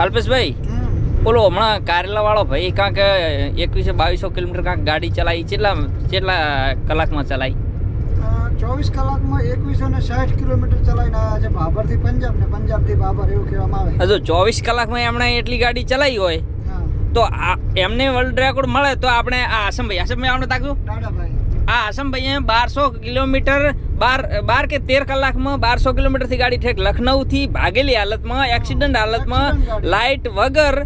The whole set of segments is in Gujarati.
અલ્પેશભાઈ બોલો હમણાં કારેલા વાળો ભાઈ કાંક 2100-2200 કિલોમીટર કાંક ગાડી ચલાવી કેટલા કલાકમાં ચલાવી 24 કલાકમાં 2160 કિલોમીટર ચલાવીને આવ્યા છે ભાભરથી પંજાબ ને પંજાબથી ભાભર એવું કહેવામાં આવે. હજુ 24 કલાકમાં એમણે એટલી ગાડી ચલાવી હોય તો એમને વર્લ્ડ રેકોર્ડ મળે તો આપણે આ આસમભાઈ આપણે તાકશું દાદાભાઈ આ આસમભાઈએ 1200 કિલોમીટર 12 કે 13 કલાકમાં 1200 કિલોમીટરથી ગાડી ઠેક લખનઉથી ભાગેલી હાલતમાં એક્સિડન્ટ હાલતમાં લાઇટ વગર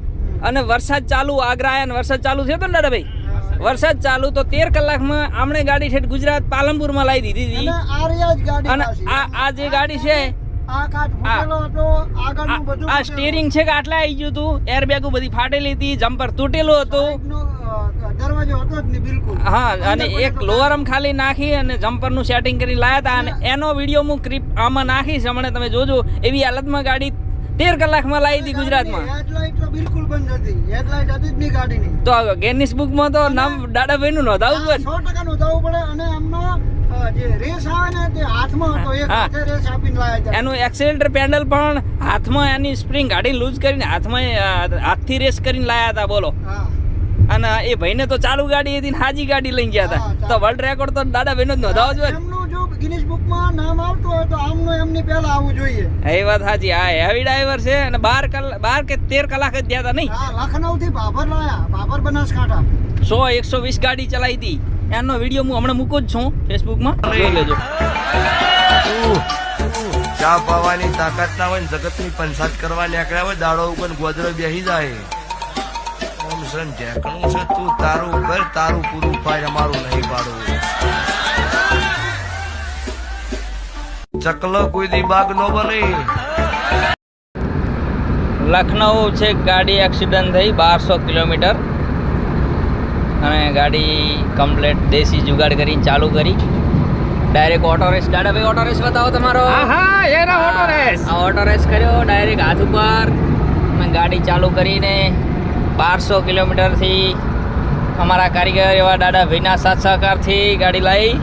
અને વરસાદ ચાલુ આગ્રા આયા ને વરસાદ ચાલુ થયો તો ને દાદાભાઈ વરસાદ ચાલુ તો 13 કલાકમાં આમણે ગાડી ઠેઠ ગુજરાત પાલનપુરમાં લાવી દીધી હતી અને આ જે ગાડી છે આ સ્ટીરિંગ છે કે આટલા આવી ગયું હતું એરબેગો બધી ફાટેલી હતી જમ્પર તૂટેલું હતું દરવાજો હતો જ નહીં બિલકુલ. હા અને એક લોઅરમ ખાલી નાખી અને જમ્પરનું સેટિંગ કરી લાયા હતા અને એનો વિડીયો હું ક્લિપ આમાં નાખીશ હમણાં તમે જોજો એવી હાલતમાં ગાડી 13 કલાકમાં લાવી હતી ગુજરાતમાં. હેડલાઇટ તો બિલકુલ બંધ હતી, હેડલાઇટ હતી જ નહીં ગાડીની. તો ગિનિસ બુકમાં તો નામ દાદાભાઈનું નોંધાવવું પડે. 100% નોંધાવવું પડે અને એમનો જે રેસ આવે ને તે હાથમાં હતો, એક હાથે રેસ આપીને લાયા હતા. એનું એક્સિલેટર પેડલ પણ હાથમાં એની સ્પ્રિંગ ગાડી લૂઝ કરીને હાથથી રેસ કરીને લાયા હતા બોલો. અને એ ભાઈને તો ચાલુ ગાડી હતી ને હાજી ગાડી લઈને ગયા હતા તો વર્લ્ડ રેકોર્ડ તો દાદાભાઈનો જ નોંધાવો જોઈએ. એમનું જો ગિનિસ બુકમાં નામ આવતું હોય તો આમનું એમની પહેલા આવવું જોઈએ. એ વાત સાચી. આ હેવી ડ્રાઈવર છે અને 12 કે 13 કલાક જ ગયા હતા નહીં. લખનઉ થી ભાભર લાયા, ભાભર બનાસકાંઠા 100-120 ગાડી ચલાવી હતી. એનો વિડીયો હું હમણાં મૂકું જ છું ફેસબુકમાં, જોઈ લેજો. ચા પાવાની તાકાત ના હોય જગતની પંચાયત કરવા નીકળ્યા હોય દાડો ઉપર ગોદરો બેસી જાય. ઓમ સન ઢેકણું છે તું તારું ઘર તારું પૂરું પાય અમારું નહીં પાડવું. ચકલો કોઈ દી બાગ નો બને. લખનઉ છે ગાડી એક્સિડન્ટ થઈ 1200 કિલોમીટર અને ગાડી કમ્પ્લેટ દેશી જુગાડ કરી ચાલુ કરી direct auto race. Dadabhai auto race બતાવો તમારો. ઓટો રેસ કર્યો ડાયરેક્ટ હાથ ઉપર અને ગાડી ચાલુ કરીને 1200 કિલોમીટરથી અમારા કારીગર એવા દાદાભાઈના સાથ સહકારથી ગાડી લાવી